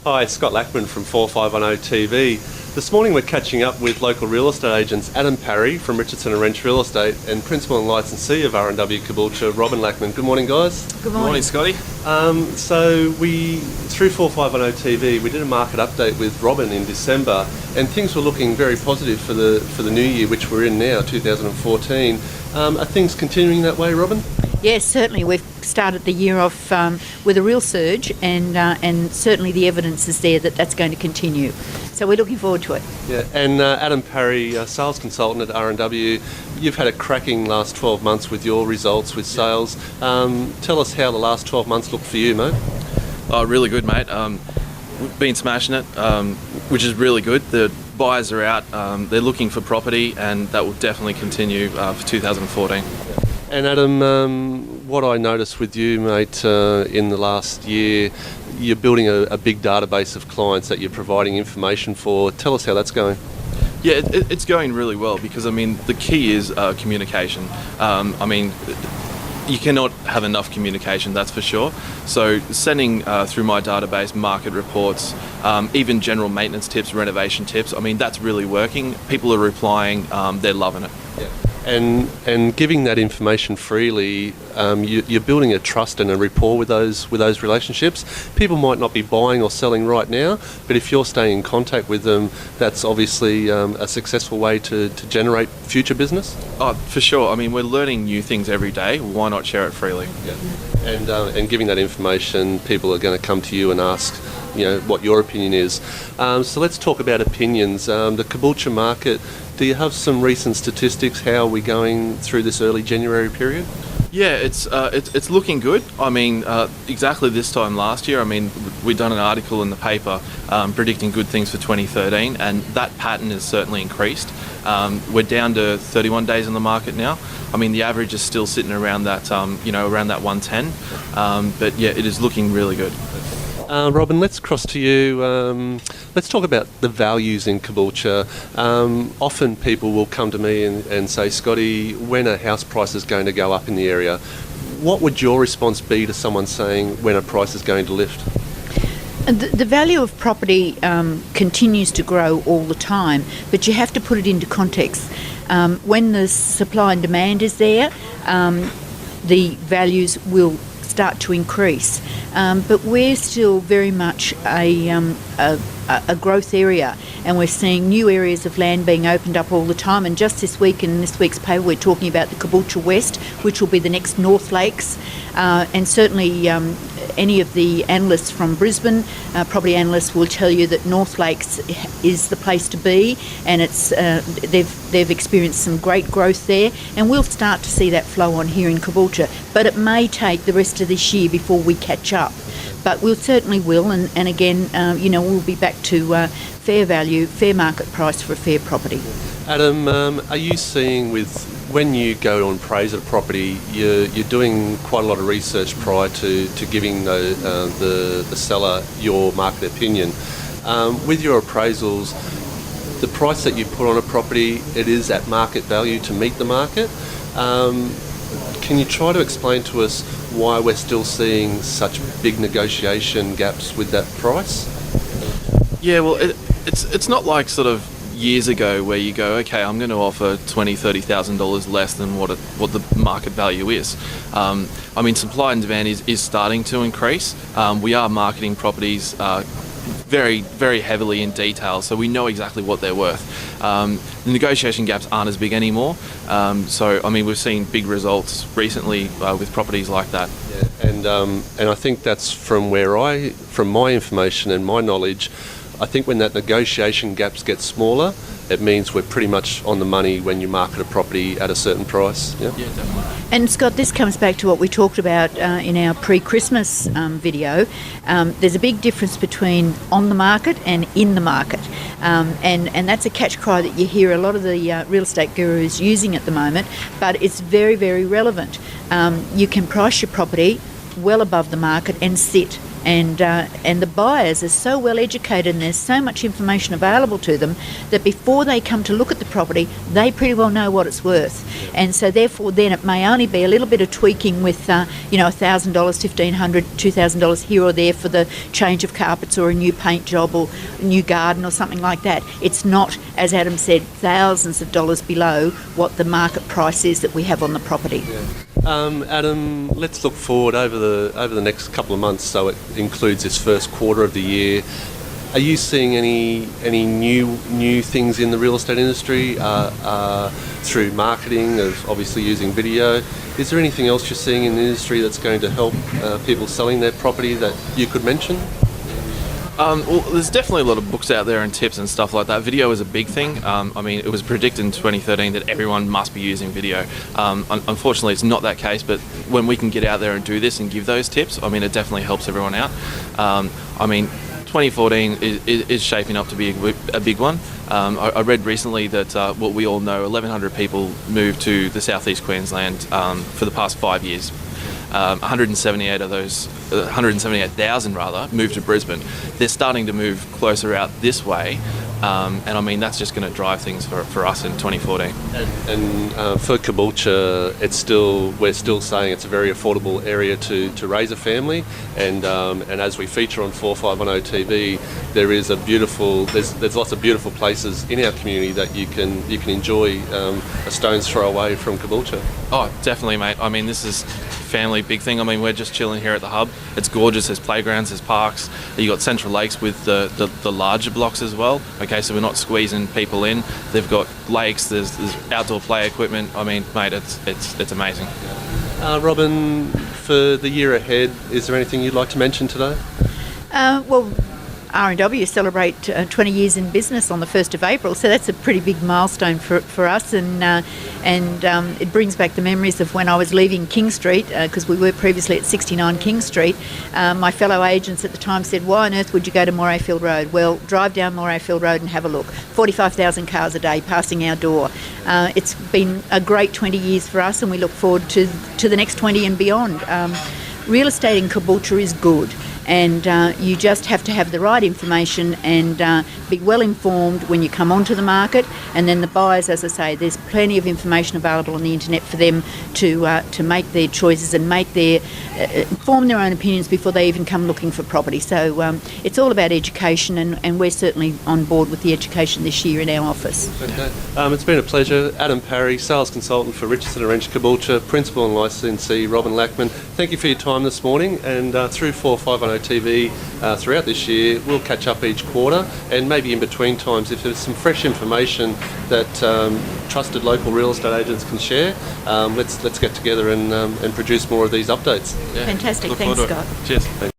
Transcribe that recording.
Hi, Scott Lackman from 4510 TV. This morning we're catching up with local real estate agents Adam Parry from Richardson&Wrench Real Estate and Principal and Licensee of R&W Caboolture, Robin Lackman. Good morning, guys. Good morning, Scotty. So through 4510 TV, we did a market update with Robin in December, and things were looking very positive for the new year, which we're in now, 2014. Are things continuing that way, Robin? Yes, certainly. We've started the year off with a real surge, and certainly the evidence is there that that's going to continue. So we're looking forward to it. Yeah, and Adam Parry, sales consultant at R&W, you've had a cracking last 12 months with your results with sales. Tell us how the last 12 months looked for you, mate. Oh, really good, mate. We've been smashing it, which is really good. The buyers are out, they're looking for property, and that will definitely continue for 2014. And Adam, what I noticed with you, mate, in the last year, you're building a big database of clients that you're providing information for. Tell us how that's going. Yeah, it's going really well because, the key is communication. You cannot have enough communication, that's for sure. So sending through my database market reports, even general maintenance tips, renovation tips, that's really working. People are replying, they're loving it. Yeah. And giving that information freely, you're building a trust and a rapport with those relationships. People might not be buying or selling right now, but if you're staying in contact with them, that's obviously a successful way to generate future business. Oh, for sure. We're learning new things every day. Why not share it freely? Yeah. And giving that information, people are going to come to you and ask, what your opinion is. So let's talk about opinions. The Caboolture market. Do you have some recent statistics? How are we going through this early January period? Yeah, it's looking good. Exactly this time last year, we'd done an article in the paper predicting good things for 2013, and that pattern has certainly increased. We're down to 31 days in the market now. The average is still sitting around that, around that 110. But yeah, it is looking really good. Robin, let's cross to you. Let's talk about the values in Caboolture. Often people will come to me and say, Scotty, when are house prices going to go up in the area? What would your response be to someone saying when a price is going to lift? The value of property continues to grow all the time, but you have to put it into context. When the supply and demand is there, the values will start to increase, but we're still very much a growth area, and we're seeing new areas of land being opened up all the time. And just this week, in this week's paper, we're talking about the Caboolture West, which will be the next North Lakes, and certainly any of the analysts from Brisbane, property analysts, will tell you that North Lakes is the place to be, and it's they've experienced some great growth there, and we'll start to see that flow on here in Caboolture. But it may take the rest of this year before we catch up. But we'll certainly will, and again, we'll be back to fair value, fair market price for a fair property. Adam, are you seeing when you go to appraise a property, you're doing quite a lot of research prior to giving the seller your market opinion? With your appraisals, the price that you put on a property, it is at market value to meet the market. Can you try to explain to us why we're still seeing such big negotiation gaps with that price? Yeah, well, it's not like sort of years ago where you go, okay, I'm going to offer $20,000-$30,000 less than what the market value is. Supply and demand is starting to increase. We are marketing properties very, very heavily in detail, so we know exactly what they're worth. The negotiation gaps aren't as big anymore, we've seen big results recently with properties like that. Yeah, and I think that's from my information and my knowledge. I think when that negotiation gaps get smaller, it means we're pretty much on the money when you market a property at a certain price. Yeah, definitely. And Scott, this comes back to what we talked about in our pre-Christmas video. There's a big difference between on the market and in the market. And that's a catch cry that you hear a lot of the real estate gurus using at the moment, but it's very, very relevant. You can price your property well above the market and sit and the buyers are so well educated and there's so much information available to them that before they come to look at the property, they pretty well know what it's worth. And so therefore then it may only be a little bit of tweaking with $1,000, $1,500, $2,000 here or there for the change of carpets or a new paint job or a new garden or something like that. It's not, as Adam said, thousands of dollars below what the market price is that we have on the property. Adam, let's look forward over the next couple of months, so it includes this first quarter of the year. Are you seeing any new things in the real estate industry through marketing, of obviously using video? Is there anything else you're seeing in the industry that's going to help people selling their property that you could mention? Well, there's definitely a lot of books out there and tips and stuff like that. Video is a big thing. It was predicted in 2013 that everyone must be using video. Unfortunately, it's not that case, but when we can get out there and do this and give those tips, it definitely helps everyone out. 2014 is shaping up to be a big one. I read recently that what we all know, 1,100 people moved to the southeast Queensland for the past 5 years. 178,000 rather, moved to Brisbane. They're starting to move closer out this way, and that's just going to drive things for us in 2014. And for Caboolture, we're still saying it's a very affordable area to raise a family, and as we feature on 4510 TV, there's lots of beautiful places in our community that you can enjoy a stone's throw away from Caboolture. Oh, definitely, mate. This is family big thing. We're just chilling here at the hub. It's gorgeous. There's playgrounds, there's parks. You got Central Lakes with the larger blocks as well. Okay, so we're not squeezing people in. They've got lakes. There's outdoor play equipment. Mate, it's amazing. Robin, for the year ahead, is there anything you'd like to mention today? Well, R&W celebrate 20 years in business on the 1st of April, so that's a pretty big milestone for us, and it brings back the memories of when I was leaving King Street, because we were previously at 69 King Street. My fellow agents at the time said, why on earth would you go to Morayfield Road? Well, drive down Morayfield Road and have a look. 45,000 cars a day passing our door. It's been a great 20 years for us, and we look forward to the next 20 and beyond. Real estate in Caboolture is good, and you just have to have the right information and be well informed when you come onto the market. And then the buyers, as I say, there's plenty of information available on the internet for them to make their choices and form their own opinions before they even come looking for property. So it's all about education, and we're certainly on board with the education this year in our office. Okay. It's been a pleasure. Adam Parry, sales consultant for Richardson&Wrench Caboolture, principal and licensee Robin Lackman. Thank you for your time this morning, and through 4510 TV throughout this year, we'll catch up each quarter, and maybe in between times, if there's some fresh information that trusted local real estate agents can share, let's get together and produce more of these updates. Yeah. Fantastic. Thanks, Scott. Cheers. Thanks.